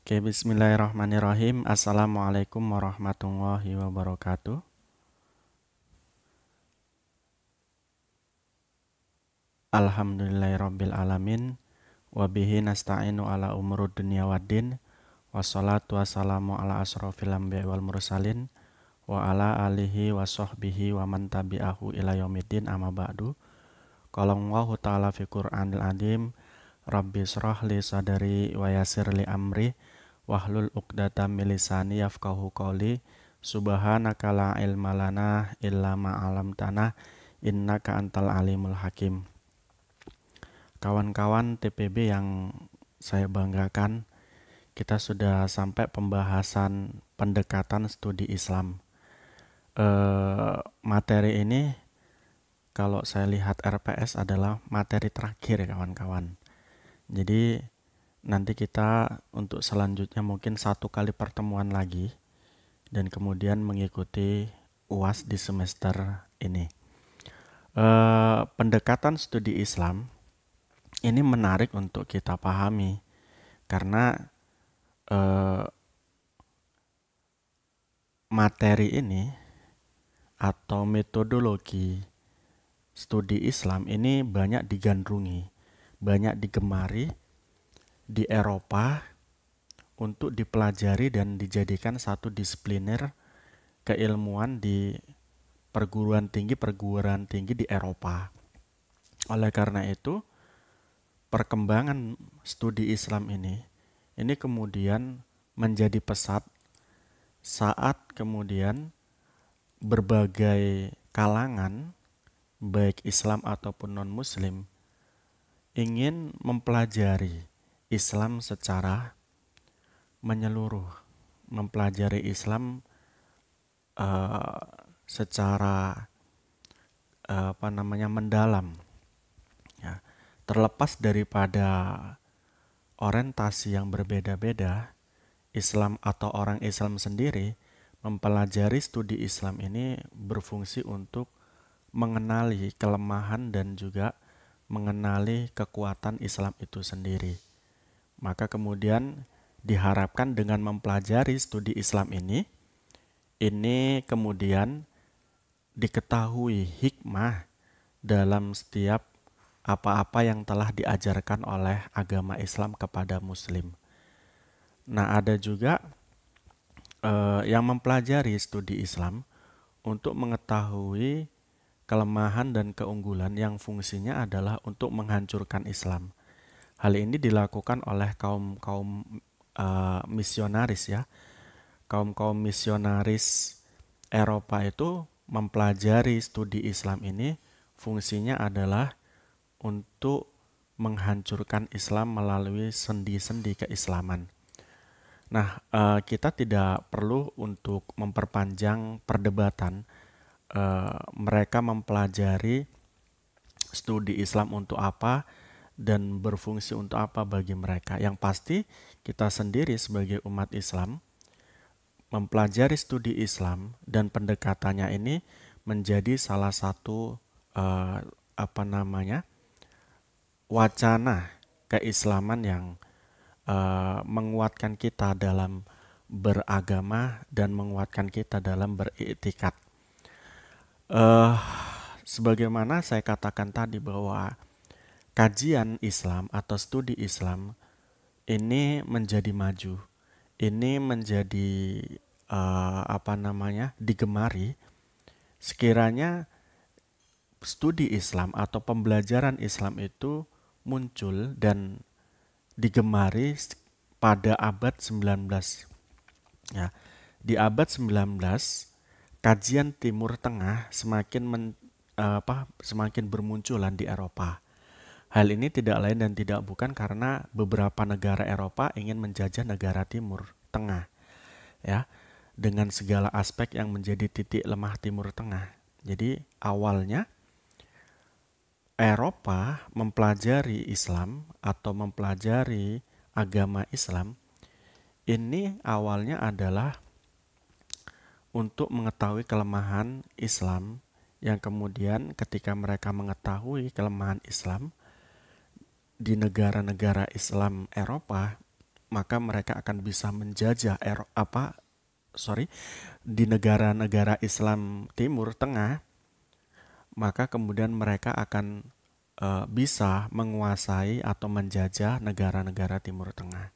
Oke, bismillahirrahmanirrahim. Assalamualaikum warahmatullahi wabarakatuh. Alhamdulillahirabbil alamin. Wabihi nasta'inu ala umurud dunya waddin. Wassalatu wassalamu ala asrofil anbiya'i wal mursalin. Wa ala alihi wa sahbihi wa man tabi'ahu ila yaumiddin amma ba'du. Qala Allahu ta'ala fi Qur'anil azim. Rabbi shrah li sadri wa yassir li amri. Wahlul uqdatam min lisani yafqahu qawli. Subhanaka la ilma lana illa ma 'allamtana innaka antal alimul hakim. Kawan-kawan TPB yang saya banggakan, kita sudah sampai pembahasan pendekatan studi Islam. Materi ini kalau saya lihat RPS adalah materi terakhir, kawan-kawan. Jadi nanti kita untuk selanjutnya mungkin 1 kali pertemuan lagi dan kemudian mengikuti UAS di semester ini. Pendekatan studi Islam ini menarik untuk kita pahami karena materi ini atau metodologi studi Islam ini banyak digandrungi, banyak digemari di Eropa untuk dipelajari dan dijadikan satu disipliner keilmuan di perguruan tinggi di Eropa. Oleh karena itu, perkembangan studi Islam ini kemudian menjadi pesat saat kemudian berbagai kalangan, baik Islam ataupun non-Muslim, ingin mempelajari Islam secara menyeluruh, mempelajari Islam secara mendalam, ya. Terlepas daripada orientasi yang berbeda-beda, Islam atau orang Islam sendiri mempelajari studi Islam ini berfungsi untuk mengenali kelemahan dan juga mengenali kekuatan Islam itu sendiri. Maka kemudian diharapkan dengan mempelajari studi Islam ini kemudian diketahui hikmah dalam setiap apa-apa yang telah diajarkan oleh agama Islam kepada Muslim. Nah, ada juga yang mempelajari studi Islam untuk mengetahui kelemahan dan keunggulan yang fungsinya adalah untuk menghancurkan Islam. Hal ini dilakukan oleh kaum misionaris, ya. Kaum misionaris Eropa itu mempelajari studi Islam ini fungsinya adalah untuk menghancurkan Islam melalui sendi-sendi keislaman. Nah, kita tidak perlu untuk memperpanjang perdebatan. Mereka mempelajari studi Islam untuk apa dan berfungsi untuk apa bagi mereka. Yang pasti kita sendiri sebagai umat Islam mempelajari studi Islam dan pendekatannya ini menjadi salah satu wacana keislaman yang menguatkan kita dalam beragama dan menguatkan kita dalam beriktikad. Sebagaimana saya katakan tadi bahwa kajian Islam atau studi Islam ini menjadi maju, ini menjadi digemari sekiranya studi Islam atau pembelajaran Islam itu muncul dan digemari pada abad 19. Ya, di abad 19 kajian Timur Tengah semakin bermunculan di Eropa. Hal ini tidak lain dan tidak bukan karena beberapa negara Eropa ingin menjajah negara Timur Tengah, ya, dengan segala aspek yang menjadi titik lemah Timur Tengah. Jadi awalnya Eropa mempelajari Islam atau mempelajari agama Islam ini awalnya adalah untuk mengetahui kelemahan Islam, yang kemudian ketika mereka mengetahui kelemahan Islam di negara-negara Islam Eropa, maka mereka akan bisa menjajah di negara-negara Islam Timur Tengah, maka kemudian mereka akan bisa menguasai atau menjajah negara-negara Timur Tengah.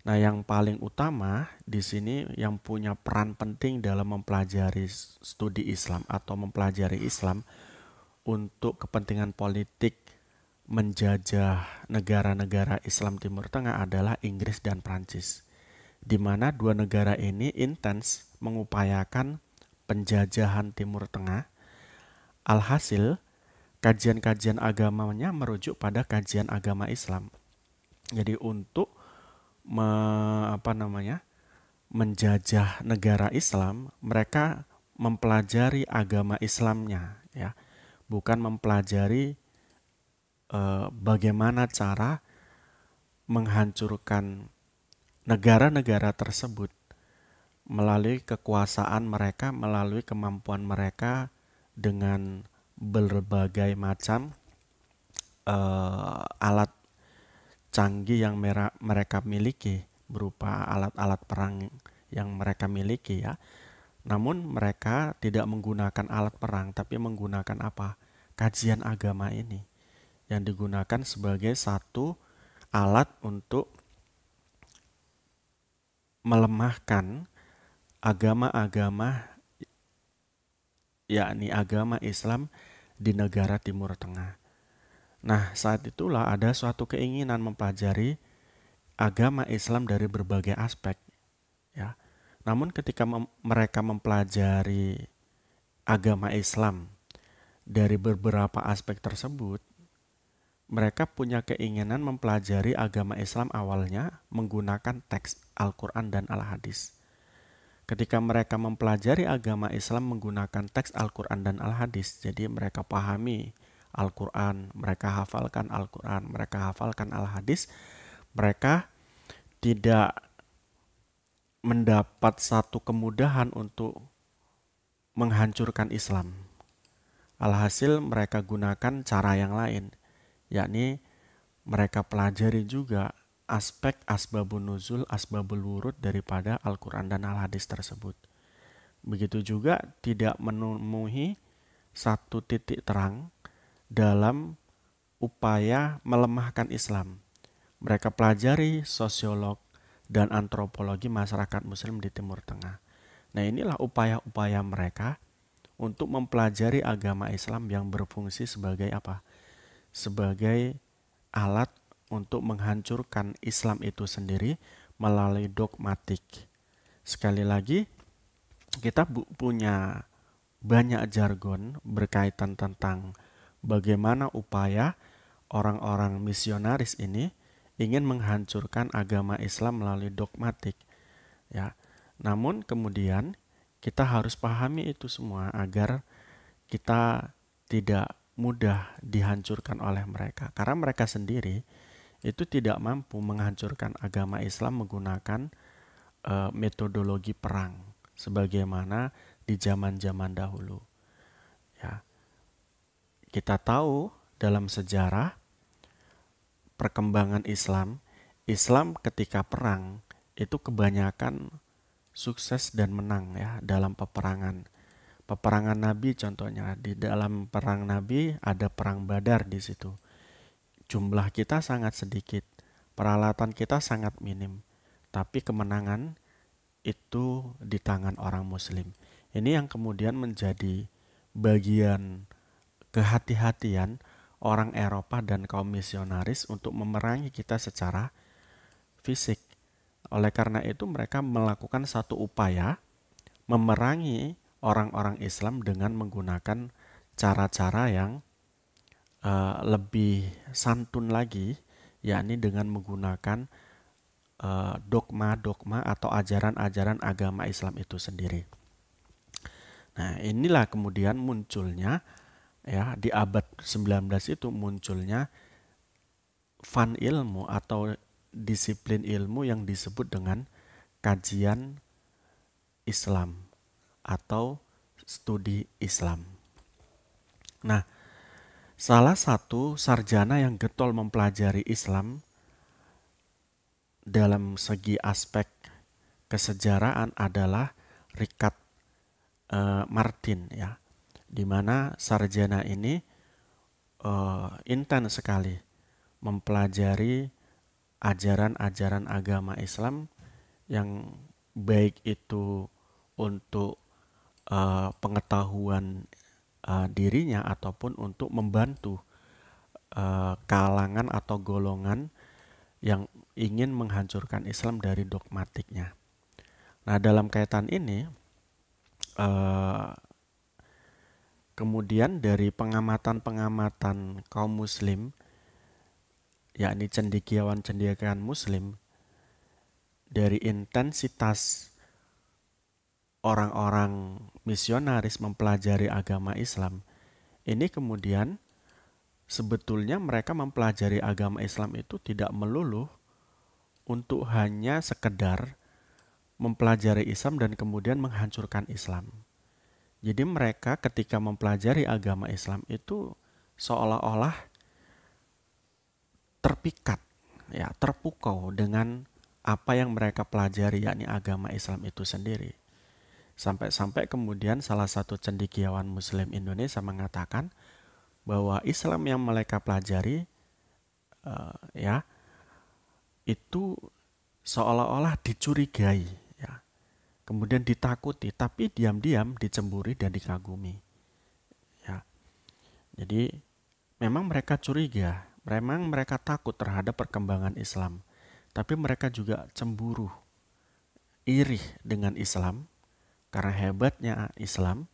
Nah, yang paling utama di sini yang punya peran penting dalam mempelajari studi Islam atau mempelajari Islam untuk kepentingan politik menjajah negara-negara Islam Timur Tengah adalah Inggris dan Prancis, di mana dua negara ini intens mengupayakan penjajahan Timur Tengah. Alhasil, kajian-kajian agamanya merujuk pada kajian agama Islam. Jadi untuk menjajah negara Islam, mereka mempelajari agama Islamnya, ya, bukan mempelajari bagaimana cara menghancurkan negara-negara tersebut melalui kekuasaan mereka, melalui kemampuan mereka dengan berbagai macam alat canggih yang mereka miliki, berupa alat-alat perang yang mereka miliki, ya. Namun mereka tidak menggunakan alat perang, tapi menggunakan apa? Kajian agama ini yang digunakan sebagai satu alat untuk melemahkan agama-agama, yakni agama Islam di negara Timur Tengah. Nah, saat itulah ada suatu keinginan mempelajari agama Islam dari berbagai aspek, ya. Namun ketika mereka mempelajari agama Islam dari beberapa aspek tersebut, mereka punya keinginan mempelajari agama Islam awalnya menggunakan teks Al-Quran dan Al-Hadis. Ketika mereka mempelajari agama Islam menggunakan teks Al-Quran dan Al-Hadis, jadi mereka pahami Al-Quran, mereka hafalkan Al-Quran, mereka hafalkan Al-Hadis, mereka tidak mendapat satu kemudahan untuk menghancurkan Islam. Alhasil mereka gunakan cara yang lain, yakni mereka pelajari juga aspek asbabun nuzul, asbabul wurud daripada Al-Quran dan Al-Hadis tersebut. Begitu juga tidak menemui satu titik terang dalam upaya melemahkan Islam. Mereka pelajari sosiolog dan antropologi masyarakat muslim di Timur Tengah. Nah, inilah upaya-upaya mereka untuk mempelajari agama Islam yang berfungsi sebagai apa? Sebagai alat untuk menghancurkan Islam itu sendiri melalui dogmatik. Sekali lagi, kita punya banyak jargon berkaitan tentang bagaimana upaya orang-orang misionaris ini ingin menghancurkan agama Islam melalui dogmatik, ya. Namun kemudian kita harus pahami itu semua agar kita tidak mudah dihancurkan oleh mereka, karena mereka sendiri itu tidak mampu menghancurkan agama Islam menggunakan metodologi perang sebagaimana di zaman-zaman dahulu, ya. Kita tahu dalam sejarah perkembangan Islam, Islam ketika perang itu kebanyakan sukses dan menang, ya, dalam peperangan. Peperangan Nabi contohnya, di dalam perang Nabi ada perang Badar di situ. Jumlah kita sangat sedikit, peralatan kita sangat minim, tapi kemenangan itu di tangan orang Muslim. Ini yang kemudian menjadi bagian kehati-hatian orang Eropa dan kaum misionaris untuk memerangi kita secara fisik. Oleh karena itu mereka melakukan satu upaya memerangi orang-orang Islam dengan menggunakan cara-cara yang lebih santun lagi, yakni dengan menggunakan dogma-dogma atau ajaran-ajaran agama Islam itu sendiri. Nah, inilah kemudian munculnya, ya, di abad 19 itu munculnya fan ilmu atau disiplin ilmu yang disebut dengan kajian Islam atau studi Islam. Nah, salah satu sarjana yang getol mempelajari Islam dalam segi aspek kesejarahan adalah Richard Martin ya, di mana sarjana ini intens sekali mempelajari ajaran-ajaran agama Islam yang baik itu untuk pengetahuan dirinya ataupun untuk membantu kalangan atau golongan yang ingin menghancurkan Islam dari dogmatiknya. Nah, dalam kaitan ini, kemudian dari pengamatan-pengamatan kaum muslim, yakni cendekiawan-cendekiawan muslim, dari intensitas orang-orang misionaris mempelajari agama Islam, ini kemudian sebetulnya mereka mempelajari agama Islam itu tidak melulu untuk hanya sekedar mempelajari Islam dan kemudian menghancurkan Islam. Jadi mereka ketika mempelajari agama Islam itu seolah-olah terpikat, ya, terpukau dengan apa yang mereka pelajari, yakni agama Islam itu sendiri. Sampai-sampai kemudian salah satu cendekiawan Muslim Indonesia mengatakan bahwa Islam yang mereka pelajari ya itu seolah-olah dicurigai, ya, kemudian ditakuti, tapi diam-diam dicemburi dan dikagumi. Ya, jadi memang mereka curiga, memang mereka takut terhadap perkembangan Islam, tapi mereka juga cemburu, iri dengan Islam karena hebatnya Islam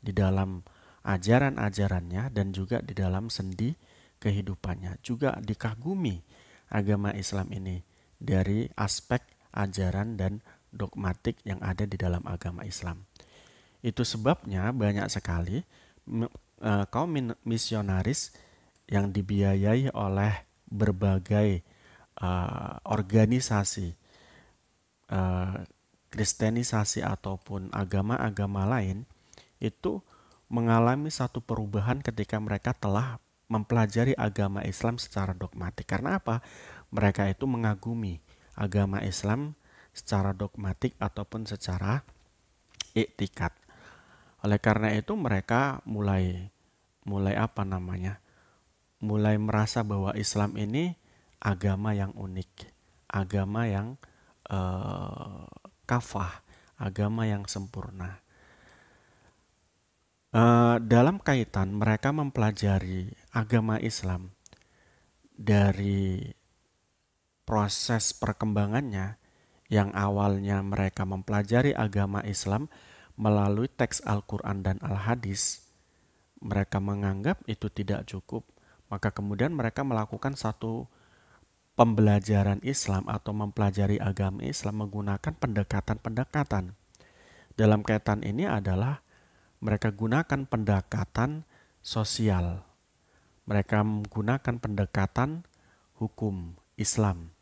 di dalam ajaran-ajarannya dan juga di dalam sendi kehidupannya. Juga dikagumi agama Islam ini dari aspek ajaran dan dogmatik yang ada di dalam agama Islam. Itu sebabnya banyak sekali kaum misionaris yang dibiayai oleh berbagai organisasi kristenisasi ataupun agama-agama lain itu mengalami satu perubahan ketika mereka telah mempelajari agama Islam secara dogmatik. Karena apa? Mereka itu mengagumi agama Islam secara dogmatik ataupun secara iktikad. Oleh karena itu mereka mulai apa namanya? Mulai merasa bahwa Islam ini agama yang unik, agama yang kafah, agama yang sempurna. Dalam kaitan mereka mempelajari agama Islam dari proses perkembangannya, yang awalnya mereka mempelajari agama Islam melalui teks Al-Quran dan Al-Hadis, mereka menganggap itu tidak cukup, maka kemudian mereka melakukan satu pembelajaran Islam atau mempelajari agama Islam menggunakan pendekatan-pendekatan. Dalam kaitan ini adalah mereka gunakan pendekatan sosial. Mereka menggunakan pendekatan hukum Islam.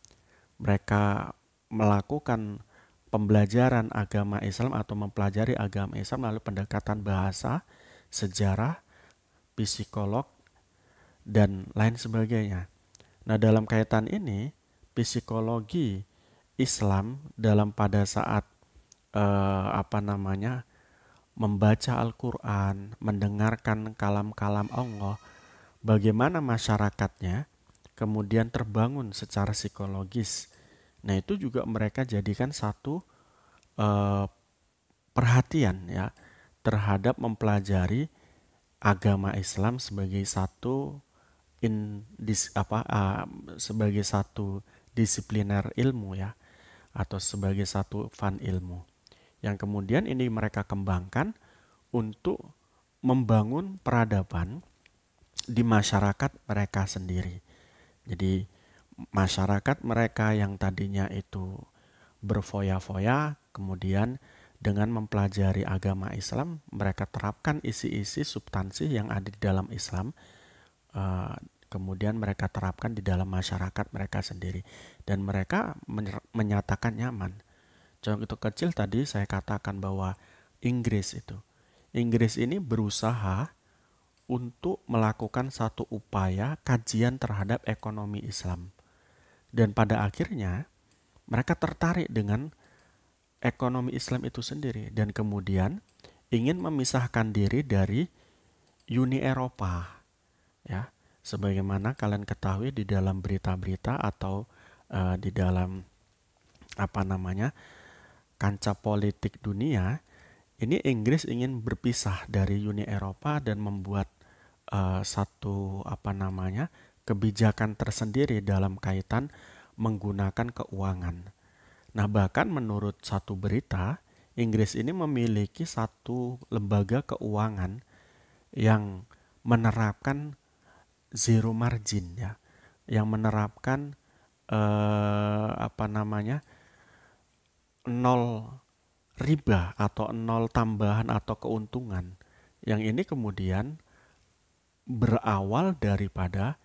Mereka melakukan pembelajaran agama Islam atau mempelajari agama Islam melalui pendekatan bahasa, sejarah, psikolog, dan lain sebagainya. Nah, dalam kaitan ini, psikologi Islam dalam pada saat membaca Al-Quran, mendengarkan kalam-kalam Allah, bagaimana masyarakatnya kemudian terbangun secara psikologis. Nah, itu juga mereka jadikan satu perhatian ya terhadap mempelajari agama Islam sebagai satu sebagai satu disipliner ilmu ya, atau sebagai satu fan ilmu yang kemudian ini mereka kembangkan untuk membangun peradaban di masyarakat mereka sendiri. Jadi masyarakat mereka yang tadinya itu berfoya-foya, kemudian dengan mempelajari agama Islam, mereka terapkan isi-isi substansi yang ada di dalam Islam, kemudian mereka terapkan di dalam masyarakat mereka sendiri, dan mereka menyatakan nyaman. Contoh kecil tadi saya katakan bahwa Inggris ini berusaha untuk melakukan satu upaya kajian terhadap ekonomi Islam. Dan pada akhirnya mereka tertarik dengan ekonomi Islam itu sendiri dan kemudian ingin memisahkan diri dari Uni Eropa, ya. Sebagaimana kalian ketahui di dalam berita-berita atau di dalam apa namanya kancah politik dunia, ini Inggris ingin berpisah dari Uni Eropa dan membuat satu apa namanya kebijakan tersendiri dalam kaitan menggunakan keuangan. Nah, bahkan menurut satu berita, Inggris ini memiliki satu lembaga keuangan yang menerapkan zero margin, ya, yang menerapkan apa namanya nol riba atau nol tambahan atau keuntungan. Yang ini kemudian berawal daripada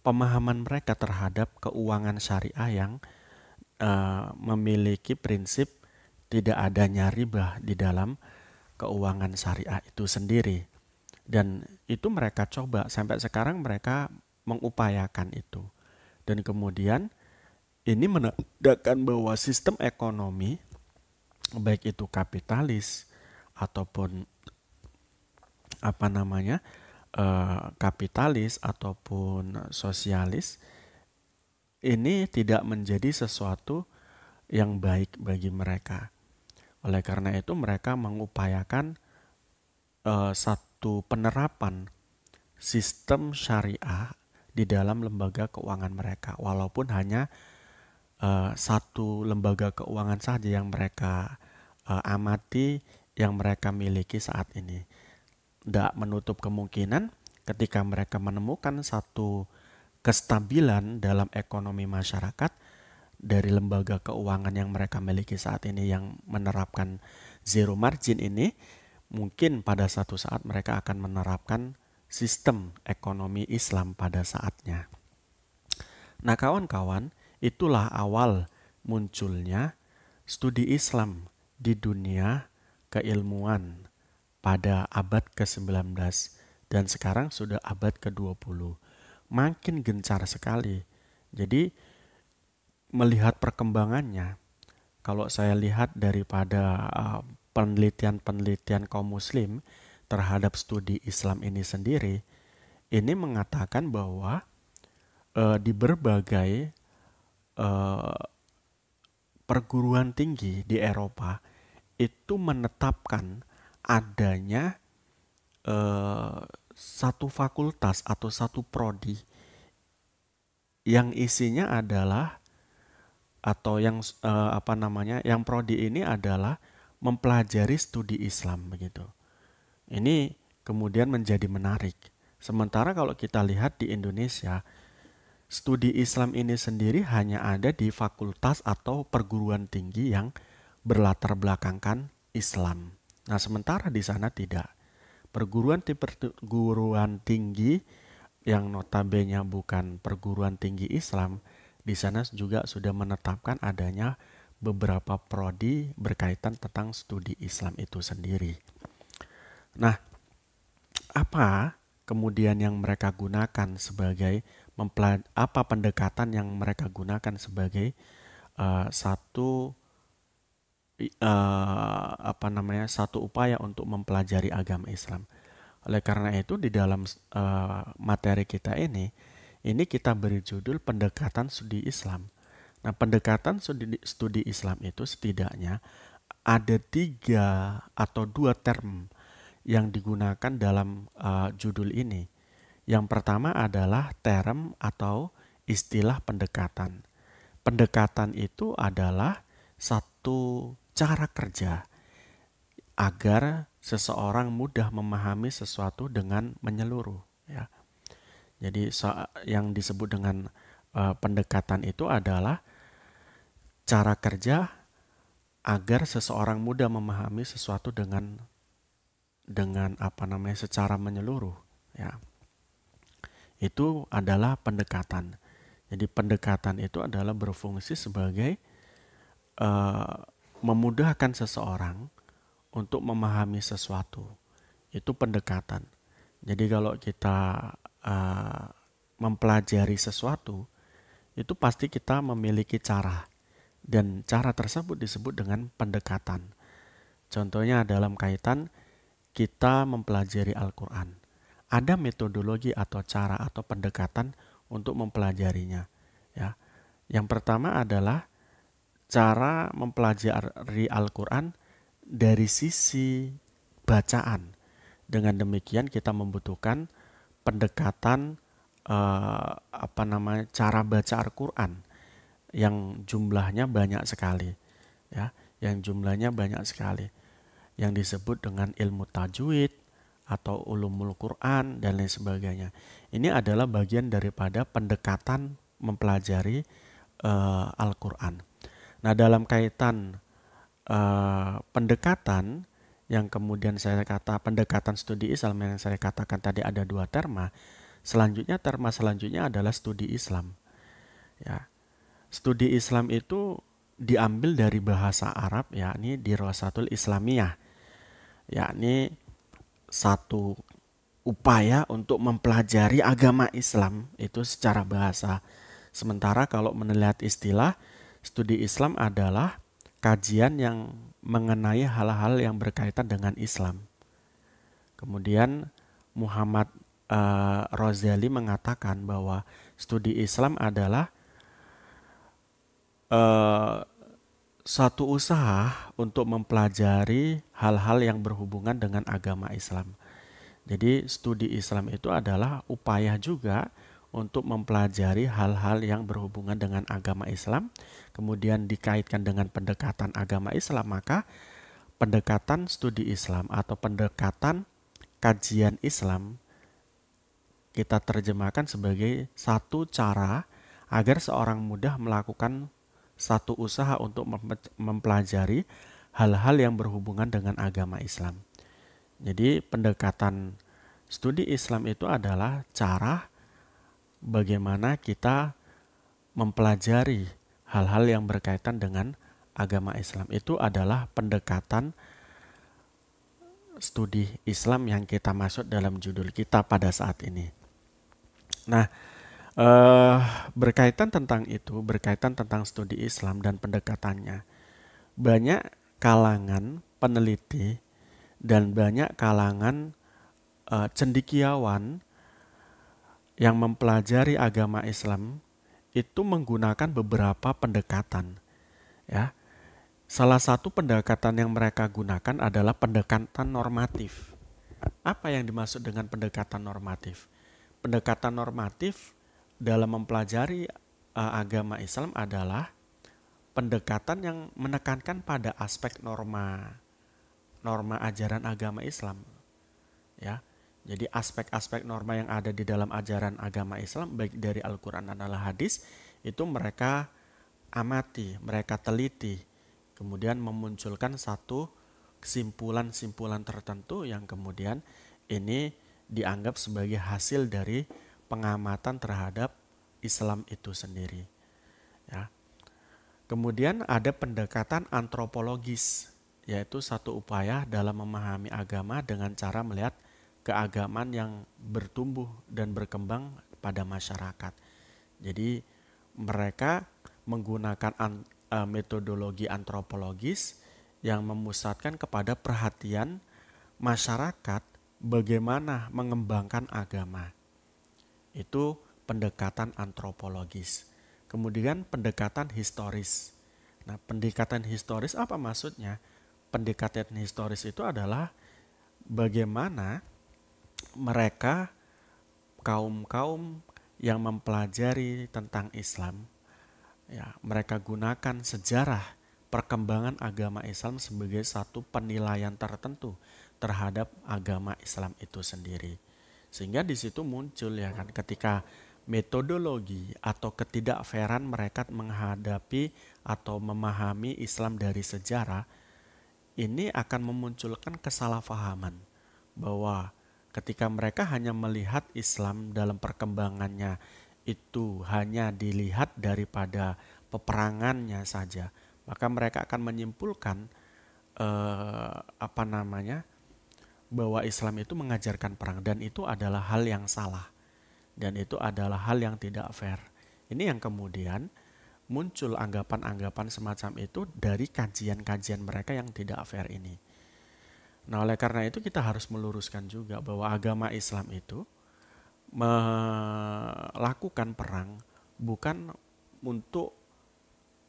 pemahaman mereka terhadap keuangan syariah yang memiliki prinsip tidak adanya riba di dalam keuangan syariah itu sendiri. Dan itu mereka coba sampai sekarang mereka mengupayakan itu. Dan kemudian ini menandakan bahwa sistem ekonomi baik itu kapitalis ataupun apa namanya kapitalis ataupun sosialis ini tidak menjadi sesuatu yang baik bagi mereka. Oleh karena itu mereka mengupayakan satu penerapan sistem syariah di dalam lembaga keuangan mereka, walaupun hanya satu lembaga keuangan saja yang mereka amati, yang mereka miliki saat ini. Tidak menutup kemungkinan ketika mereka menemukan satu kestabilan dalam ekonomi masyarakat dari lembaga keuangan yang mereka miliki saat ini yang menerapkan zero margin ini, mungkin pada satu saat mereka akan menerapkan sistem ekonomi Islam pada saatnya. Nah, kawan-kawan, itulah awal munculnya studi Islam di dunia keilmuan pada abad ke-19 dan sekarang sudah abad ke-20. Makin gencar sekali. Jadi melihat perkembangannya, kalau saya lihat daripada penelitian-penelitian kaum muslim terhadap studi Islam ini sendiri, ini mengatakan bahwa di berbagai perguruan tinggi di Eropa itu menetapkan adanya satu fakultas atau satu prodi yang isinya adalah atau yang apa namanya yang prodi ini adalah mempelajari studi Islam begitu. Ini kemudian menjadi menarik. Sementara kalau kita lihat di Indonesia, studi Islam ini sendiri hanya ada di fakultas atau perguruan tinggi yang berlatar belakangkan Islam. Nah, sementara di sana tidak. Perguruan tinggi yang notabene bukan perguruan tinggi Islam, di sana juga sudah menetapkan adanya beberapa prodi berkaitan tentang studi Islam itu sendiri. Nah, apa kemudian yang mereka gunakan sebagai apa pendekatan yang mereka gunakan sebagai satu apa namanya satu upaya untuk mempelajari agama Islam. Oleh karena itu di dalam materi kita ini kita beri judul pendekatan studi Islam. Nah, pendekatan studi Islam itu setidaknya ada 3 atau 2 term yang digunakan dalam judul ini. Yang pertama adalah term atau istilah pendekatan. Pendekatan itu adalah satu cara kerja agar seseorang mudah memahami sesuatu dengan menyeluruh, ya. Jadi yang disebut dengan pendekatan itu adalah cara kerja agar seseorang mudah memahami sesuatu dengan apa namanya secara menyeluruh, ya. Itu adalah pendekatan. Jadi pendekatan itu adalah berfungsi sebagai memudahkan seseorang untuk memahami sesuatu. Itu pendekatan. Jadi kalau kita mempelajari sesuatu, itu pasti kita memiliki cara. Dan cara tersebut disebut dengan pendekatan. Contohnya dalam kaitan kita mempelajari Al-Quran. Ada metodologi atau cara atau pendekatan untuk mempelajarinya. Ya. Yang pertama adalah cara mempelajari Al-Quran dari sisi bacaan. Dengan demikian kita membutuhkan pendekatan cara baca Al-Quran yang jumlahnya banyak sekali, ya, yang jumlahnya banyak sekali, yang disebut dengan ilmu tajwid atau ulumul Quran dan lain sebagainya. Ini adalah bagian daripada pendekatan mempelajari Al-Quran. Nah, dalam kaitan pendekatan yang kemudian saya kata pendekatan studi Islam yang saya katakan tadi ada dua terma. Terma selanjutnya adalah studi Islam. Ya, studi Islam itu diambil dari bahasa Arab, yakni Dirasatul Islamiyah, yakni satu upaya untuk mempelajari agama Islam itu secara bahasa. Sementara kalau melihat istilah, studi Islam adalah kajian yang mengenai hal-hal yang berkaitan dengan Islam. Kemudian Muhammad Rozali mengatakan bahwa studi Islam adalah suatu usaha untuk mempelajari hal-hal yang berhubungan dengan agama Islam. Jadi studi Islam itu adalah upaya juga untuk mempelajari hal-hal yang berhubungan dengan agama Islam, kemudian dikaitkan dengan pendekatan agama Islam, maka pendekatan studi Islam atau pendekatan kajian Islam kita terjemahkan sebagai satu cara agar seorang mudah melakukan satu usaha untuk mempelajari hal-hal yang berhubungan dengan agama Islam. Jadi pendekatan studi Islam itu adalah cara bagaimana kita mempelajari hal-hal yang berkaitan dengan agama Islam. Itu adalah pendekatan studi Islam yang kita masuk dalam judul kita pada saat ini. Nah, berkaitan tentang studi Islam dan pendekatannya, banyak kalangan peneliti dan banyak kalangan cendekiawan yang mempelajari agama Islam itu menggunakan beberapa pendekatan. Ya, salah satu pendekatan yang mereka gunakan adalah pendekatan normatif. Apa yang dimaksud dengan pendekatan normatif? Pendekatan normatif dalam mempelajari agama Islam adalah pendekatan yang menekankan pada aspek norma ajaran agama Islam. Ya, jadi aspek-aspek norma yang ada di dalam ajaran agama Islam baik dari Al-Quran dan Al-Hadis itu mereka amati, mereka teliti, kemudian memunculkan satu kesimpulan-simpulan tertentu yang kemudian ini dianggap sebagai hasil dari pengamatan terhadap Islam itu sendiri. Ya. Kemudian ada pendekatan antropologis, yaitu satu upaya dalam memahami agama dengan cara melihat keagamaan yang bertumbuh dan berkembang pada masyarakat. Jadi mereka menggunakan metodologi antropologis yang memusatkan kepada perhatian masyarakat bagaimana mengembangkan agama. Itu pendekatan antropologis. Kemudian pendekatan historis. Nah, pendekatan historis apa maksudnya? Pendekatan historis itu adalah bagaimana mereka kaum-kaum yang mempelajari tentang Islam, ya, mereka gunakan sejarah perkembangan agama Islam sebagai satu penilaian tertentu terhadap agama Islam itu sendiri. Sehingga di situ muncul ya kan ketika metodologi atau ketidakfairan mereka menghadapi atau memahami Islam dari sejarah, ini akan memunculkan kesalahpahaman bahwa ketika mereka hanya melihat Islam dalam perkembangannya itu hanya dilihat daripada peperangannya saja, maka mereka akan menyimpulkan bahwa Islam itu mengajarkan perang dan itu adalah hal yang salah dan itu adalah hal yang tidak fair. Ini yang kemudian muncul anggapan-anggapan semacam itu dari kajian-kajian mereka yang tidak fair ini. Nah, oleh karena itu kita harus meluruskan juga bahwa agama Islam itu melakukan perang bukan untuk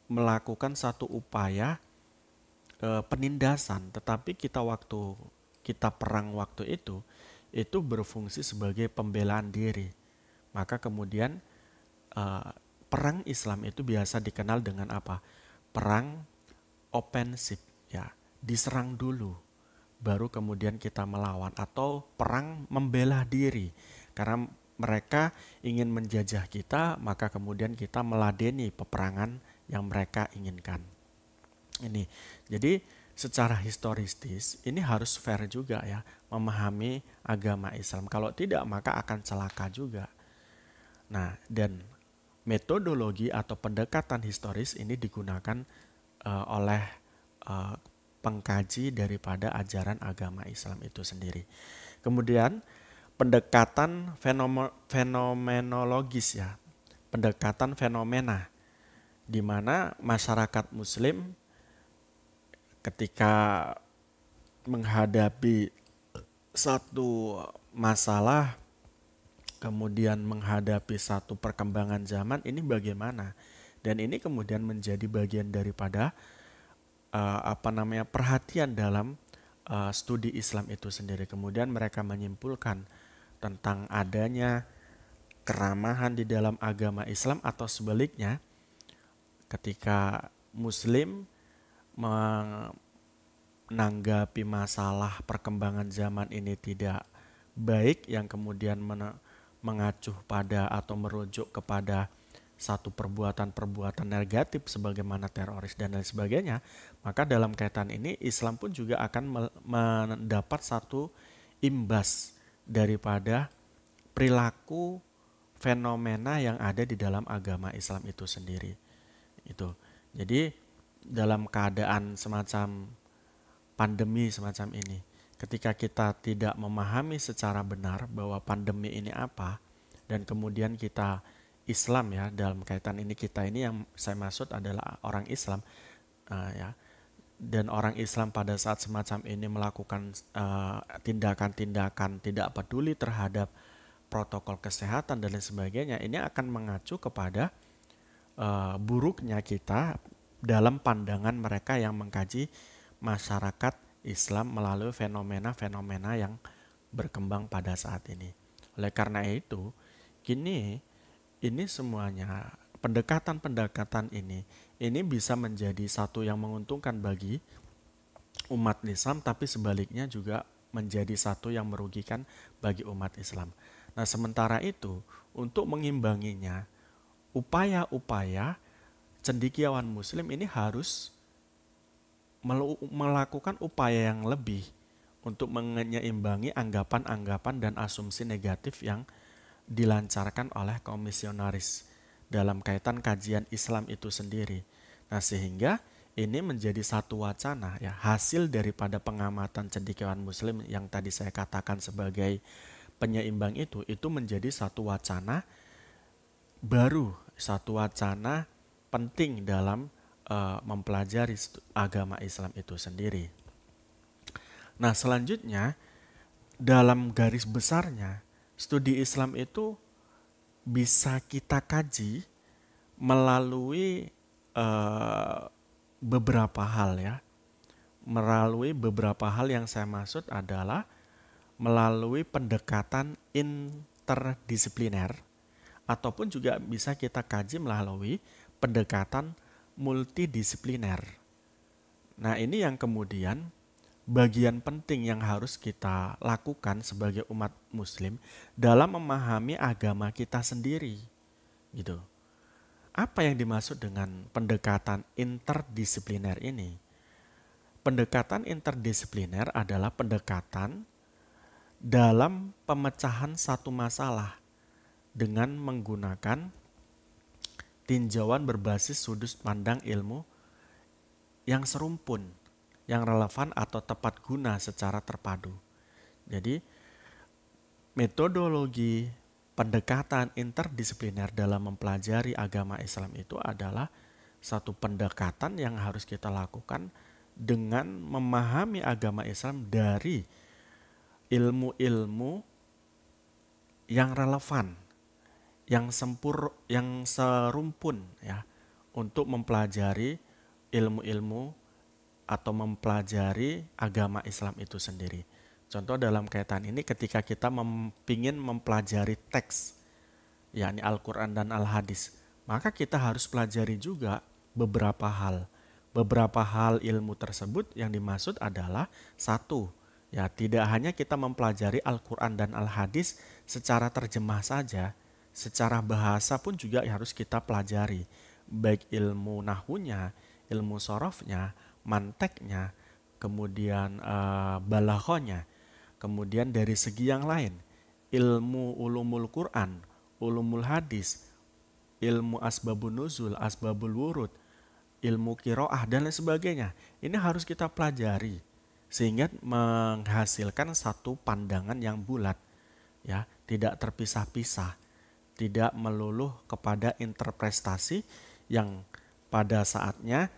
melakukan satu upaya penindasan, tetapi waktu kita perang waktu itu berfungsi sebagai pembelaan diri. Maka kemudian perang Islam itu biasa dikenal dengan apa? Perang ofensif, ya, diserang dulu, baru kemudian kita melawan, atau perang membela diri. Karena mereka ingin menjajah kita, maka kemudian kita meladeni peperangan yang mereka inginkan. Ini, jadi secara historistis ini harus fair juga ya, memahami agama Islam. Kalau tidak maka akan celaka juga. Nah, dan metodologi atau pendekatan historis ini digunakan oleh pengkaji daripada ajaran agama Islam itu sendiri. Kemudian pendekatan fenomenologis ya, pendekatan fenomena, di mana masyarakat Muslim ketika menghadapi satu masalah, kemudian menghadapi satu perkembangan zaman, ini bagaimana? Dan ini kemudian menjadi bagian daripada perhatian dalam studi Islam itu sendiri. Kemudian mereka menyimpulkan tentang adanya keramahan di dalam agama Islam, atau sebaliknya ketika Muslim menanggapi masalah perkembangan zaman ini tidak baik, yang kemudian mengacuh pada atau merujuk kepada satu perbuatan-perbuatan negatif sebagaimana teroris dan lain sebagainya, maka dalam kaitan ini Islam pun juga akan mendapat satu imbas daripada perilaku fenomena yang ada di dalam agama Islam itu sendiri. Itu. Jadi dalam keadaan semacam pandemi semacam ini, ketika kita tidak memahami secara benar bahwa pandemi ini apa, dan kemudian kita Islam ya, dalam kaitan ini kita ini yang saya maksud adalah orang Islam ya, dan orang Islam pada saat semacam ini melakukan tindakan-tindakan tidak peduli terhadap protokol kesehatan dan lain sebagainya, ini akan mengacu kepada buruknya kita dalam pandangan mereka yang mengkaji masyarakat Islam melalui fenomena-fenomena yang berkembang pada saat ini. Oleh karena itu, kini ini semuanya, pendekatan-pendekatan ini bisa menjadi satu yang menguntungkan bagi umat Islam, tapi sebaliknya juga menjadi satu yang merugikan bagi umat Islam. Nah, sementara itu, untuk mengimbanginya, upaya-upaya cendekiawan Muslim ini harus melakukan upaya yang lebih untuk menyeimbangi anggapan-anggapan dan asumsi negatif yang dilancarkan oleh komisionaris dalam kaitan kajian Islam itu sendiri. Nah, sehingga ini menjadi satu wacana ya, hasil daripada pengamatan cendekiawan Muslim yang tadi saya katakan sebagai penyeimbang itu menjadi satu wacana baru, satu wacana penting dalam mempelajari agama Islam itu sendiri. Nah, selanjutnya dalam garis besarnya studi Islam itu bisa kita kaji melalui beberapa hal ya. Melalui beberapa hal yang saya maksud adalah melalui pendekatan interdisipliner, ataupun juga bisa kita kaji melalui pendekatan multidisipliner. Nah, ini yang kemudian bagian penting yang harus kita lakukan sebagai umat Muslim dalam memahami agama kita sendiri, gitu. Apa yang dimaksud dengan pendekatan interdisipliner ini? Pendekatan interdisipliner adalah pendekatan dalam pemecahan satu masalah dengan menggunakan tinjauan berbasis sudut pandang ilmu yang serumpun, yang relevan atau tepat guna secara terpadu. Jadi, metodologi pendekatan interdisipliner dalam mempelajari agama Islam itu adalah satu pendekatan yang harus kita lakukan dengan memahami agama Islam dari ilmu-ilmu yang relevan, yang serumpun ya, untuk mempelajari ilmu-ilmu atau mempelajari agama Islam itu sendiri. Contoh dalam kaitan ini ketika kita ingin mempelajari teks, yakni Al-Quran dan Al-Hadis, maka kita harus pelajari juga beberapa hal. Beberapa hal ilmu tersebut yang dimaksud adalah satu, ya tidak hanya kita mempelajari Al-Quran dan Al-Hadis secara terjemah saja, secara bahasa pun juga harus kita pelajari, baik ilmu nahwunya, ilmu sorofnya, manteknya, kemudian balaghonya, kemudian dari segi yang lain, ilmu ulumul Quran, ulumul hadis, ilmu asbabun nuzul, asbabul wurud, ilmu kiroah dan lain sebagainya. Ini harus kita pelajari sehingga menghasilkan satu pandangan yang bulat, ya, tidak terpisah-pisah, tidak meluluh kepada interpretasi yang pada saatnya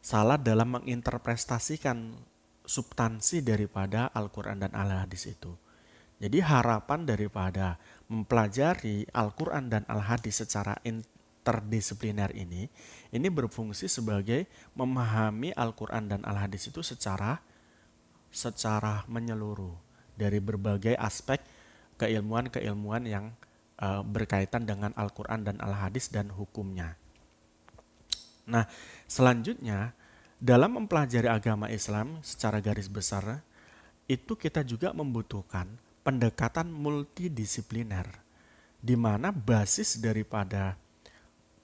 salah dalam menginterpretasikan substansi daripada Al-Quran dan Al-Hadis itu. Jadi harapan daripada mempelajari Al-Quran dan Al-Hadis secara interdisipliner ini berfungsi sebagai memahami Al-Quran dan Al-Hadis itu secara menyeluruh dari berbagai aspek keilmuan-keilmuan yang berkaitan dengan Al-Quran dan Al-Hadis dan hukumnya. Nah, selanjutnya dalam mempelajari agama Islam secara garis besar itu kita juga membutuhkan pendekatan multidisipliner, di mana basis daripada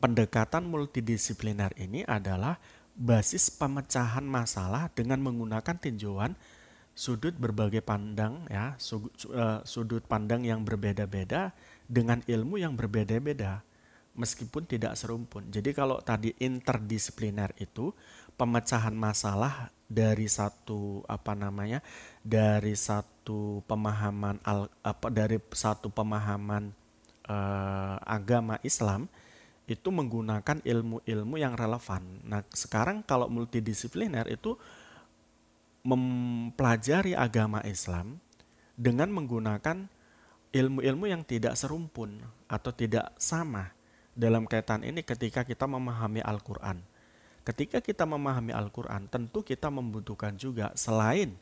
pendekatan multidisipliner ini adalah basis pemecahan masalah dengan menggunakan tinjauan sudut berbagai pandang, ya, sudut pandang yang berbeda-beda dengan ilmu yang berbeda-beda meskipun tidak serumpun. Jadi kalau tadi interdisipliner itu pemecahan masalah dari satu pemahaman agama Islam itu menggunakan ilmu-ilmu yang relevan. Nah, sekarang kalau multidisipliner itu mempelajari agama Islam dengan menggunakan ilmu-ilmu yang tidak serumpun atau tidak sama. Dalam kaitan ini ketika kita memahami Al-Quran. Ketika kita memahami Al-Quran, tentu kita membutuhkan juga selain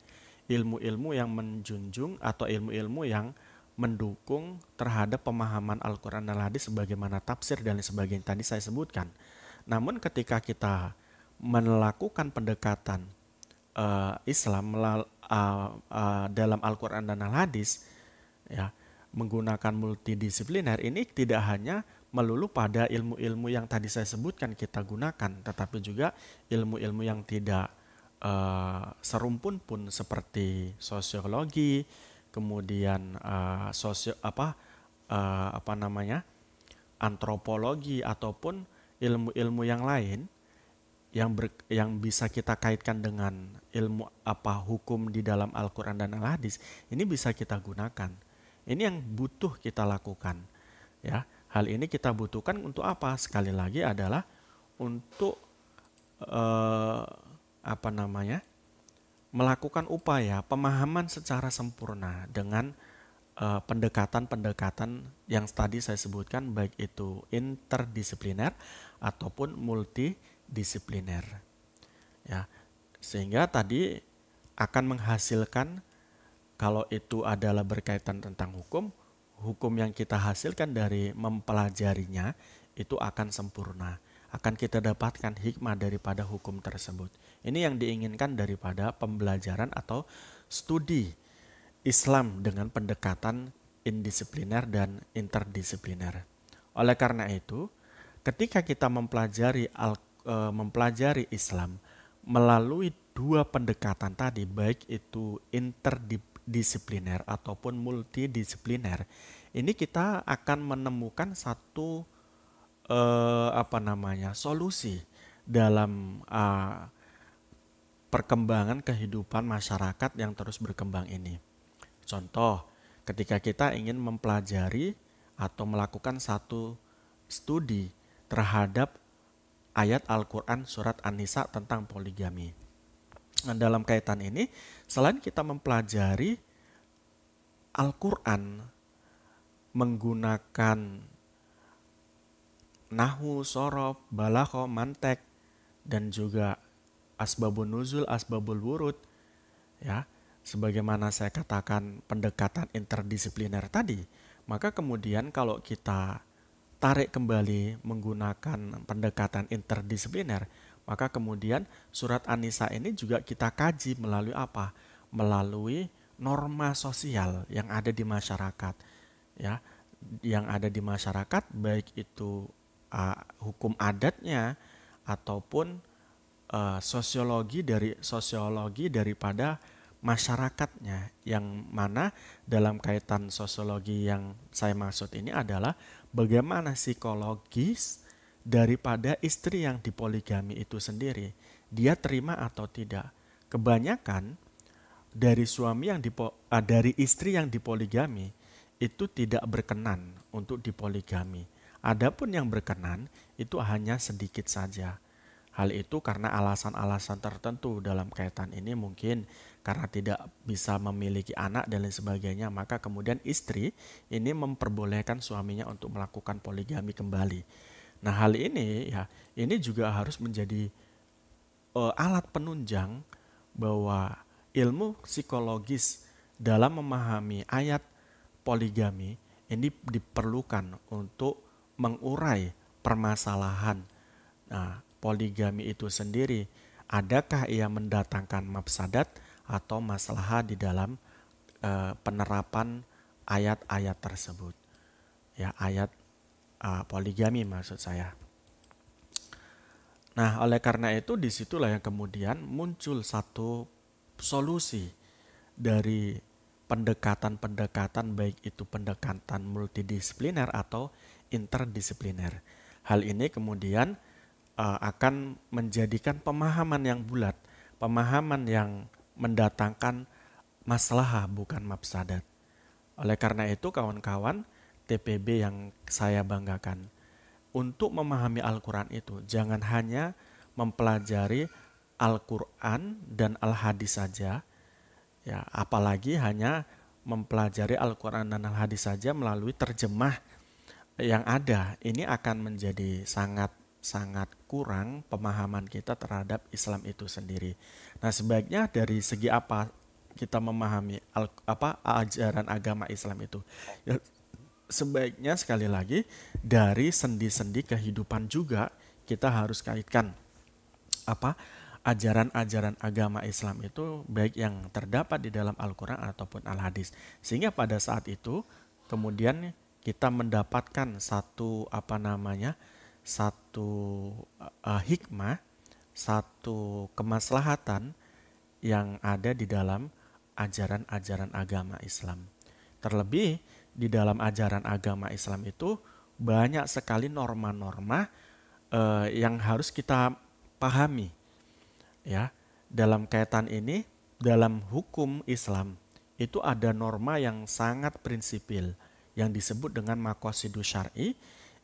ilmu-ilmu yang menjunjung atau ilmu-ilmu yang mendukung terhadap pemahaman Al-Quran dan Hadis sebagaimana tafsir dan sebagainya tadi saya sebutkan. Namun ketika kita melakukan pendekatan Islam dalam Al-Quran dan Al-Hadis, ya, menggunakan multidisipliner ini tidak hanya melulu pada ilmu-ilmu yang tadi saya sebutkan kita gunakan, tetapi juga ilmu-ilmu yang tidak serumpun pun seperti sosiologi, kemudian antropologi ataupun ilmu-ilmu yang lain yang bisa kita kaitkan dengan ilmu hukum di dalam Al-Quran dan Al-Hadis, ini bisa kita gunakan. Ini yang butuh kita lakukan, ya. Hal ini kita butuhkan untuk apa? Sekali lagi adalah untuk melakukan upaya pemahaman secara sempurna dengan pendekatan-pendekatan yang tadi saya sebutkan, baik itu interdisipliner ataupun multidisipliner, ya. Sehingga tadi akan menghasilkan, kalau itu adalah berkaitan tentang hukum yang kita hasilkan dari mempelajarinya itu akan sempurna. Akan kita dapatkan hikmah daripada hukum tersebut. Ini yang diinginkan daripada pembelajaran atau studi Islam dengan pendekatan indisipliner dan interdisipliner. Oleh karena itu, ketika kita mempelajari Islam melalui dua pendekatan tadi, baik itu interdisipliner ataupun multidisipliner, ini kita akan menemukan satu solusi dalam perkembangan kehidupan masyarakat yang terus berkembang ini. Contoh, ketika kita ingin mempelajari atau melakukan satu studi terhadap ayat Al-Quran surat An-Nisa tentang poligami. Nah, dalam kaitan ini, selain kita mempelajari Al-Quran menggunakan nahwu, sorof, balagha, mantek, dan juga asbabun nuzul, asbabul wurud, ya, sebagaimana saya katakan pendekatan interdisipliner tadi, maka kemudian kalau kita tarik kembali menggunakan pendekatan interdisipliner, maka kemudian surat An-Nisa ini juga kita kaji melalui apa? Melalui norma sosial yang ada di masyarakat, ya, yang ada di masyarakat, baik itu hukum adatnya ataupun sosiologi daripada masyarakatnya, yang mana dalam kaitan sosiologi yang saya maksud ini adalah bagaimana psikologis daripada istri yang dipoligami itu sendiri, dia terima atau tidak. Kebanyakan dari dari istri yang dipoligami itu tidak berkenan untuk dipoligami. Adapun yang berkenan itu hanya sedikit saja. Hal itu karena alasan-alasan tertentu dalam kaitan ini, mungkin karena tidak bisa memiliki anak dan lain sebagainya, maka kemudian istri ini memperbolehkan suaminya untuk melakukan poligami kembali. Nah, hal ini ya, ini juga harus menjadi alat penunjang bahwa ilmu psikologis dalam memahami ayat poligami ini diperlukan untuk mengurai permasalahan poligami itu sendiri. Adakah ia mendatangkan mafsadat atau maslahat di dalam penerapan ayat-ayat tersebut? Ya, ayat poligami maksud saya. Nah, oleh karena itu disitulah yang kemudian muncul satu solusi dari pendekatan-pendekatan, baik itu pendekatan multidisipliner atau interdisipliner. Hal ini kemudian akan menjadikan pemahaman yang bulat, pemahaman yang mendatangkan maslahah bukan mafsadat. Oleh karena itu kawan-kawan TPB yang saya banggakan, untuk memahami Al-Quran itu jangan hanya mempelajari Al-Quran dan Al-Hadis saja, ya, apalagi hanya mempelajari Al-Quran dan Al-Hadis saja melalui terjemah yang ada. Ini akan menjadi sangat kurang pemahaman kita terhadap Islam itu sendiri. Nah, sebaiknya dari segi apa kita memahami ajaran agama Islam itu? Ya, sebaiknya sekali lagi dari sendi-sendi kehidupan juga kita harus kaitkan ajaran-ajaran agama Islam itu, baik yang terdapat di dalam Al-Quran ataupun Al-Hadis, sehingga pada saat itu kemudian kita mendapatkan satu hikmah, satu kemaslahatan yang ada di dalam ajaran-ajaran agama Islam. Terlebih di dalam ajaran agama Islam itu banyak sekali norma-norma yang harus kita pahami. Ya, dalam kaitan ini, dalam hukum Islam itu ada norma yang sangat prinsipil yang disebut dengan maqasidus syar'i,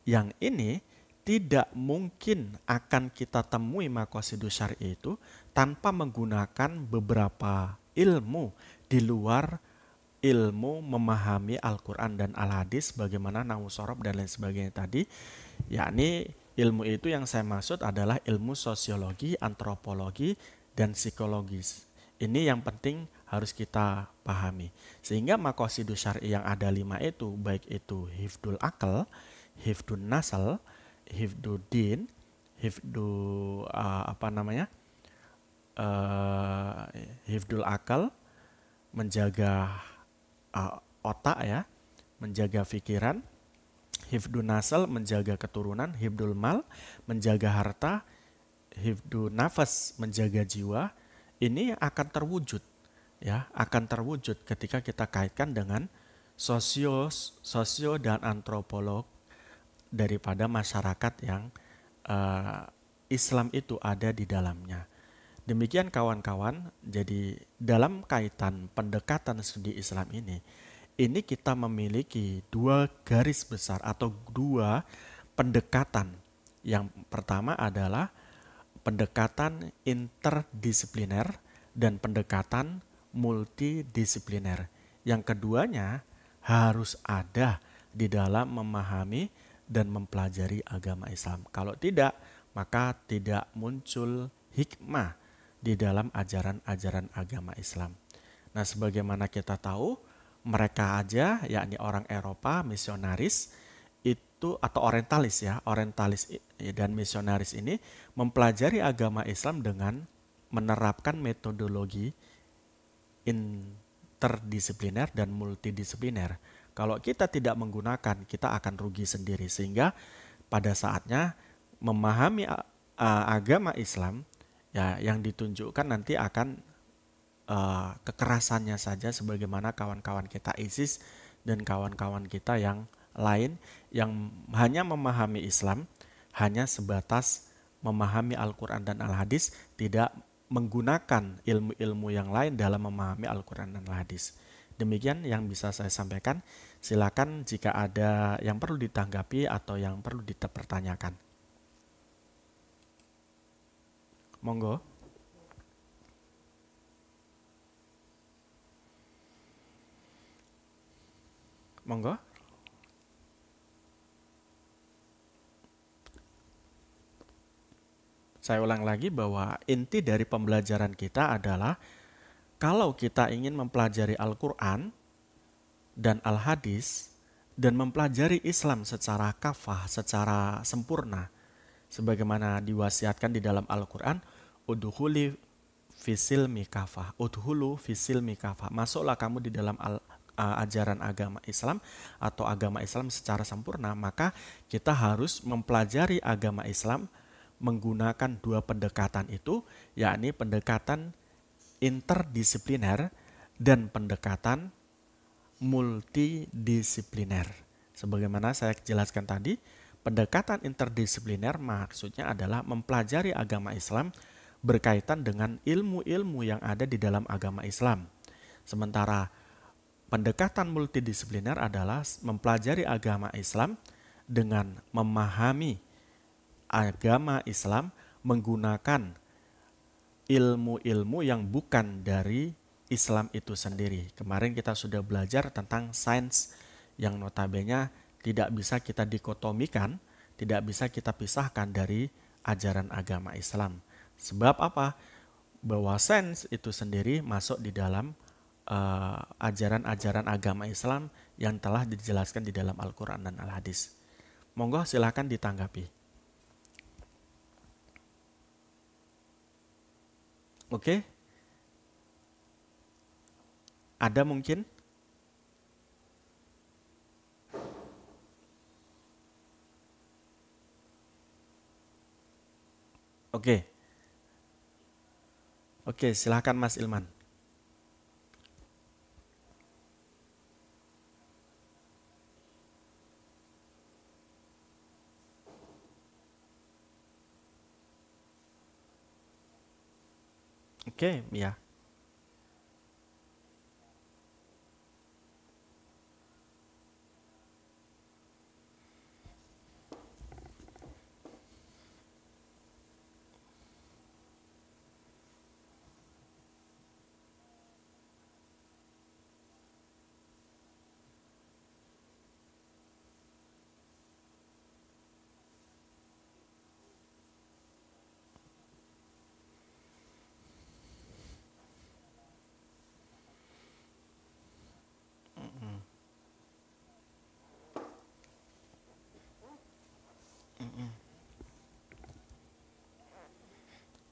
yang ini tidak mungkin akan kita temui maqasidus syar'i itu tanpa menggunakan beberapa ilmu di luar ilmu memahami Al-Quran dan Al-Hadis, bagaimana nahwu sorof dan lain sebagainya tadi. Yakni ilmu itu yang saya maksud adalah ilmu sosiologi, antropologi, dan psikologis. Ini yang penting harus kita pahami. Sehingga maqasidus syar'i yang ada 5 itu, baik itu hifdul akal, hifdun nasal, hifdud din, hifdul akal, menjaga otak ya, menjaga pikiran, hifdun nasal, menjaga keturunan, hifdul mal, menjaga harta, hifdun nafas, menjaga jiwa. Ini akan terwujud, ya, akan terwujud ketika kita kaitkan dengan sosio dan antropolog daripada masyarakat yang Islam itu ada di dalamnya. Demikian kawan-kawan, jadi dalam kaitan pendekatan studi Islam ini kita memiliki dua garis besar atau dua pendekatan Yang pertama adalah pendekatan interdisipliner dan pendekatan multidisipliner. Yang keduanya harus ada di dalam memahami dan mempelajari agama Islam. Kalau tidak, maka tidak muncul hikmah di dalam ajaran-ajaran agama Islam. Nah, sebagaimana kita tahu, mereka aja, yakni orang Eropa, misionaris, itu atau orientalis dan misionaris ini mempelajari agama Islam dengan menerapkan metodologi interdisipliner dan multidisipliner. Kalau kita tidak menggunakan, kita akan rugi sendiri, sehingga pada saatnya memahami agama Islam ya yang ditunjukkan nanti akan kekerasannya saja, sebagaimana kawan-kawan kita ISIS dan kawan-kawan kita yang lain yang hanya memahami Islam hanya sebatas memahami Al-Quran dan Al-Hadis, tidak menggunakan ilmu-ilmu yang lain dalam memahami Al-Quran dan Al-Hadis. Demikian yang bisa saya sampaikan. Silakan jika ada yang perlu ditanggapi atau yang perlu dipertanyakan. Monggo. Monggo. Saya ulang lagi bahwa inti dari pembelajaran kita adalah kalau kita ingin mempelajari Al-Quran dan Al-Hadis dan mempelajari Islam secara kafah, secara sempurna, sebagaimana diwasiatkan di dalam Al-Quran, udhuli fisil mikafah, udhulu fisil mikafah, masuklah kamu di dalam ajaran agama Islam atau agama Islam secara sempurna. Maka kita harus mempelajari agama Islam menggunakan dua pendekatan itu, yakni pendekatan interdisipliner dan pendekatan multidisipliner. Sebagaimana saya jelaskan tadi, pendekatan interdisipliner maksudnya adalah mempelajari agama Islam berkaitan dengan ilmu-ilmu yang ada di dalam agama Islam. Sementara pendekatan multidisipliner adalah mempelajari agama Islam dengan memahami agama Islam menggunakan ilmu-ilmu yang bukan dari Islam itu sendiri. Kemarin kita sudah belajar tentang sains yang notabene tidak bisa kita dikotomikan, tidak bisa kita pisahkan dari ajaran agama Islam. Sebab apa? Bahwa sains itu sendiri masuk di dalam ajaran-ajaran agama Islam yang telah dijelaskan di dalam Al-Quran dan Al-Hadis. Monggo silakan ditanggapi. Oke? Ada mungkin? Oke. Oke, silakan Mas Ilman. Oke, ya.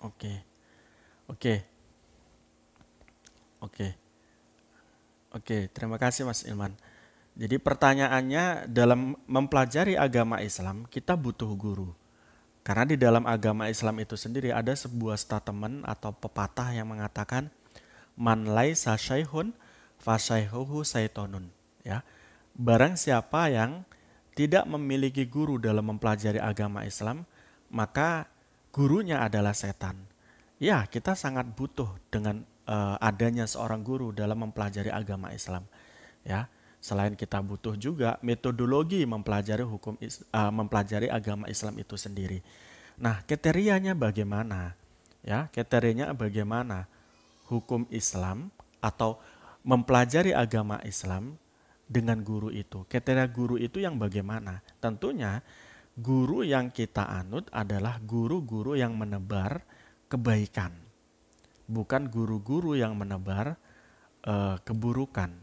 Oke. Oke. Oke. Oke, terima kasih Mas Ilman. Jadi pertanyaannya, dalam mempelajari agama Islam, kita butuh guru. Karena di dalam agama Islam itu sendiri ada sebuah statement atau pepatah yang mengatakan man laisa syaihun fasyaihuhu syaitonun, ya. Barang siapa yang tidak memiliki guru dalam mempelajari agama Islam, maka gurunya adalah setan. Ya, kita sangat butuh dengan adanya seorang guru dalam mempelajari agama Islam, ya. Selain kita butuh juga metodologi mempelajari agama Islam itu sendiri. Nah, kriterianya bagaimana? Ya, kriterianya bagaimana? Hukum Islam atau mempelajari agama Islam dengan guru itu. Kriteria guru itu yang bagaimana? Tentunya guru yang kita anut adalah guru-guru yang menebar kebaikan, bukan guru-guru yang menebar keburukan.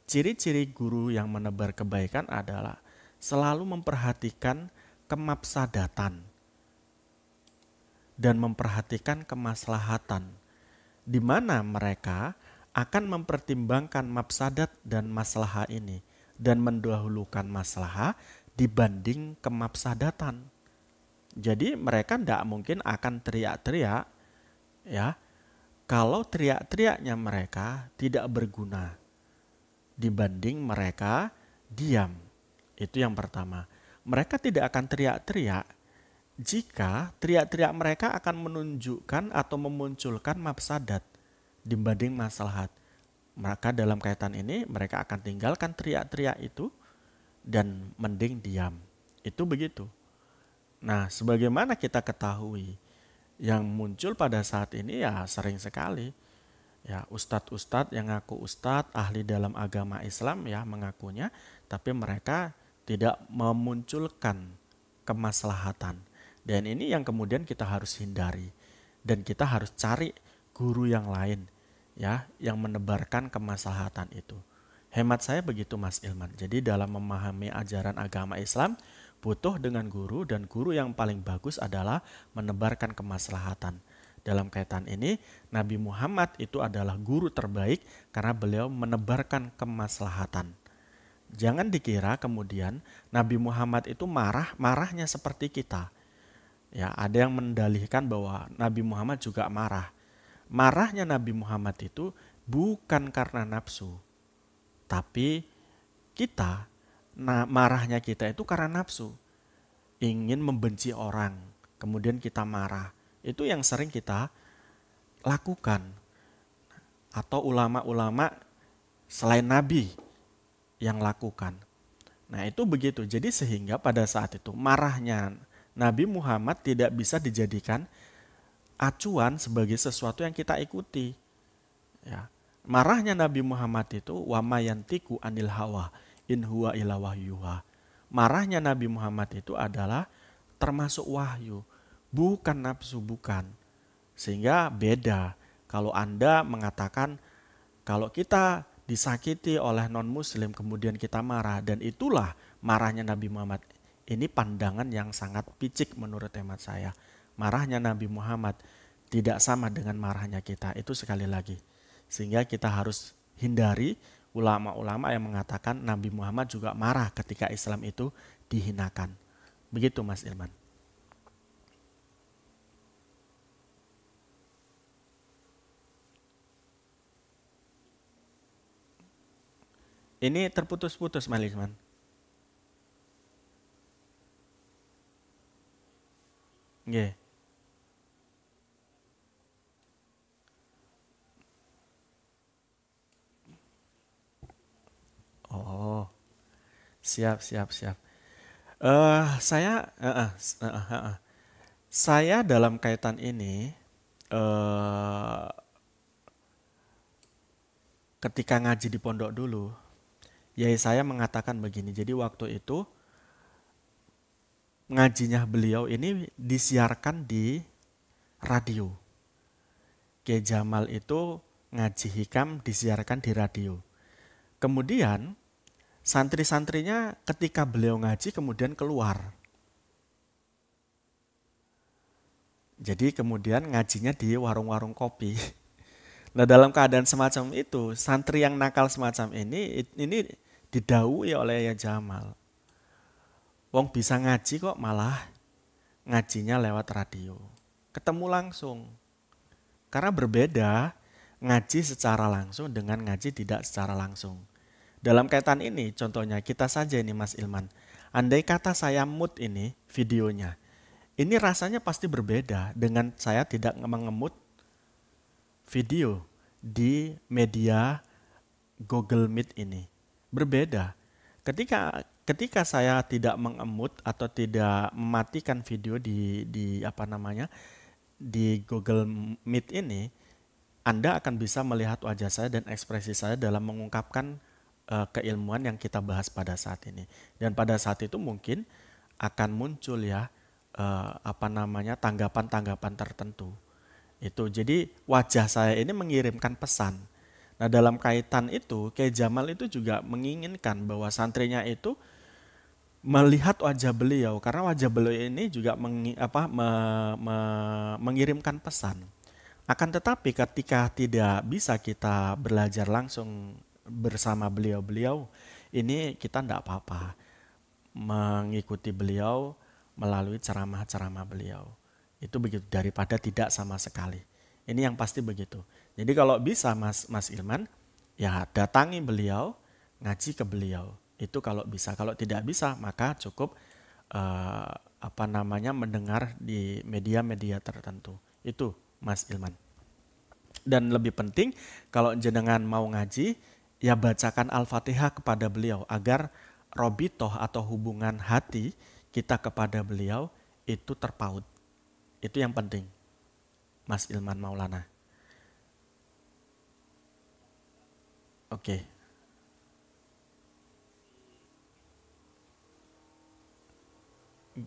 Ciri-ciri guru yang menebar kebaikan adalah selalu memperhatikan kemafsadatan dan memperhatikan kemaslahatan, di mana mereka akan mempertimbangkan mafsadat dan maslahah ini dan mendahulukan maslahah dibanding kemafsadatan. Jadi mereka tidak mungkin akan teriak-teriak, ya, kalau teriak-teriaknya mereka tidak berguna dibanding mereka diam. Itu yang pertama. Mereka tidak akan teriak-teriak jika teriak-teriak mereka akan menunjukkan atau memunculkan mafsadat dibanding maslahat. Maka dalam kaitan ini mereka akan tinggalkan teriak-teriak itu dan mending diam. Itu begitu. Nah, sebagaimana kita ketahui, yang muncul pada saat ini ya sering sekali ya ustadz-ustadz yang ngaku ustadz ahli dalam agama Islam ya mengakunya, tapi mereka tidak memunculkan kemaslahatan. Dan ini yang kemudian kita harus hindari dan kita harus cari guru yang lain ya yang menebarkan kemaslahatan itu. Hemat saya begitu Mas Ilman. Jadi dalam memahami ajaran agama Islam butuh dengan guru, dan guru yang paling bagus adalah menebarkan kemaslahatan. Dalam kaitan ini Nabi Muhammad itu adalah guru terbaik karena beliau menebarkan kemaslahatan. Jangan dikira kemudian Nabi Muhammad itu marahnya seperti kita. Ya, ada yang mendalihkan bahwa Nabi Muhammad juga marah. Marahnya Nabi Muhammad itu bukan karena nafsu, tapi marahnya kita itu karena nafsu. Ingin membenci orang, kemudian kita marah. Itu yang sering kita lakukan. Atau ulama-ulama selain Nabi yang lakukan. Nah itu begitu. Jadi sehingga pada saat itu marahnya Nabi Muhammad tidak bisa dijadikan acuan sebagai sesuatu yang kita ikuti. Ya. Marahnya Nabi Muhammad itu wa ma yantiqu anil hawa in huwa illa wahyuha. Marahnya Nabi Muhammad itu adalah termasuk wahyu, bukan nafsu, bukan. Sehingga beda kalau Anda mengatakan kalau kita disakiti oleh non-muslim kemudian kita marah, dan itulah marahnya Nabi Muhammad. Ini pandangan yang sangat picik menurut hemat saya. Marahnya Nabi Muhammad tidak sama dengan marahnya kita. Itu sekali lagi. Sehingga kita harus hindari ulama-ulama yang mengatakan Nabi Muhammad juga marah ketika Islam itu dihinakan. Begitu Mas Ilman. Ini terputus-putus Mas Ilman. Nggih. Oh, siap, siap, siap. Saya dalam kaitan ini eh ketika ngaji di pondok dulu, yai saya mengatakan begini. Jadi waktu itu ngajinya beliau ini disiarkan di radio. Kiai Jamal itu ngaji hikam disiarkan di radio. Kemudian santri-santrinya ketika beliau ngaji kemudian keluar. Jadi kemudian ngajinya di warung-warung kopi. Nah dalam keadaan semacam itu, santri yang nakal semacam ini didhawuhi oleh ya Jamal. Wong bisa ngaji kok malah ngajinya lewat radio. Ketemu langsung. Karena berbeda ngaji secara langsung dengan ngaji tidak secara langsung. Dalam kaitan ini contohnya kita saja ini Mas Ilman. Andai kata saya mood ini videonya, ini rasanya pasti berbeda dengan saya tidak mengemut video di media Google Meet ini. Berbeda. Ketika saya tidak mengemut atau tidak mematikan video di apa namanya di Google Meet ini, Anda akan bisa melihat wajah saya dan ekspresi saya dalam mengungkapkan keilmuan yang kita bahas pada saat ini. Dan pada saat itu mungkin akan muncul ya apa namanya tanggapan-tanggapan tertentu. Itu jadi wajah saya ini mengirimkan pesan. Nah, dalam kaitan itu, Kiai Jamal itu juga menginginkan bahwa santrinya itu melihat wajah beliau karena wajah beliau ini juga mengirimkan pesan. Akan tetapi ketika tidak bisa kita belajar langsung bersama beliau-beliau, ini kita tidak apa-apa mengikuti beliau melalui ceramah-ceramah beliau. Itu begitu daripada tidak sama sekali. Ini yang pasti begitu. Jadi kalau bisa Mas Ilman, ya datangi beliau, ngaji ke beliau. Itu kalau bisa. Kalau tidak bisa, maka cukup apa namanya mendengar di media-media tertentu. Itu Mas Ilman. Dan lebih penting, kalau jenengan mau ngaji, ya bacakan Al-Fatihah kepada beliau agar robitoh atau hubungan hati kita kepada beliau itu terpaut. Itu yang penting, Mas Ilman Maulana. Oke.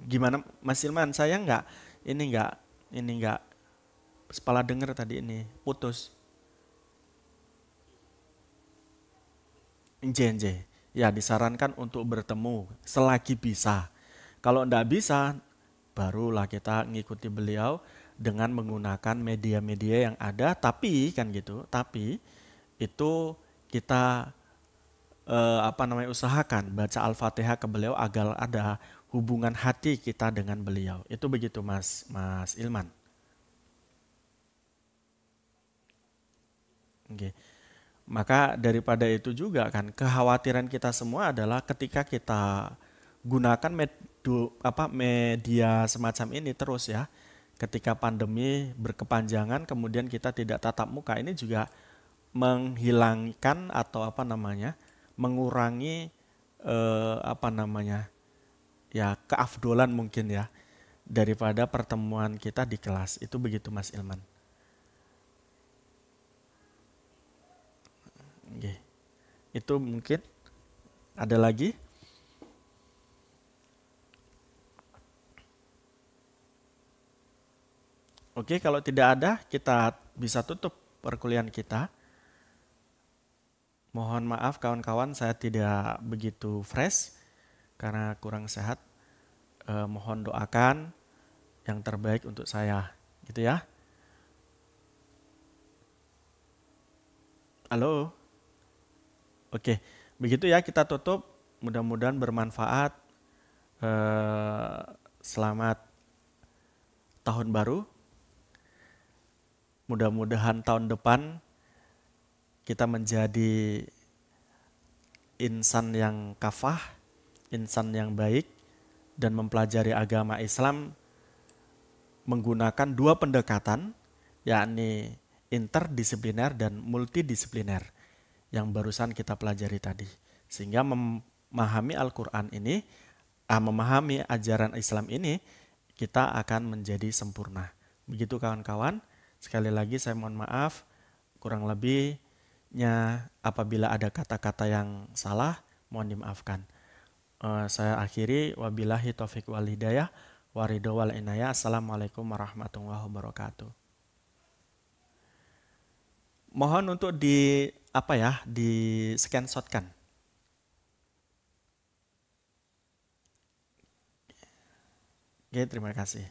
Gimana Mas Ilman? Saya ini nggak kepala denger tadi ini putus. NJ. Ya disarankan untuk bertemu selagi bisa. Kalau ndak bisa, barulah kita ngikuti beliau dengan menggunakan media-media yang ada. Tapi kan gitu. Tapi itu kita apa namanya usahakan baca Al-Fatihah ke beliau agar ada hubungan hati kita dengan beliau. Itu begitu Mas Ilman. Oke. Maka daripada itu juga kan kekhawatiran kita semua adalah ketika kita gunakan media semacam ini terus ya. Ketika pandemi berkepanjangan kemudian kita tidak tatap muka ini juga menghilangkan atau apa namanya mengurangi apa namanya ya keafdolan mungkin ya daripada pertemuan kita di kelas. Itu begitu Mas Ilman. Oke. Itu mungkin ada lagi. Oke, kalau tidak ada kita bisa tutup perkuliahan kita. Mohon maaf kawan-kawan saya tidak begitu fresh karena kurang sehat. Mohon doakan yang terbaik untuk saya gitu ya. Halo. Oke, begitu ya kita tutup. Mudah-mudahan bermanfaat. Selamat tahun baru. Mudah-mudahan tahun depan kita menjadi insan yang kafah, insan yang baik, dan mempelajari agama Islam menggunakan dua pendekatan, yakni interdisipliner dan multidisipliner yang barusan kita pelajari tadi. Sehingga memahami Al-Quran ini, memahami ajaran Islam ini, kita akan menjadi sempurna. Begitu kawan-kawan, sekali lagi saya mohon maaf, kurang lebihnya apabila ada kata-kata yang salah, mohon dimaafkan. Saya akhiri, wabillahi taufiq wal hidayah, waridho wal inayah. Assalamualaikum warahmatullahi wabarakatuh. Mohon untuk di screenshotkan. Oke, terima kasih.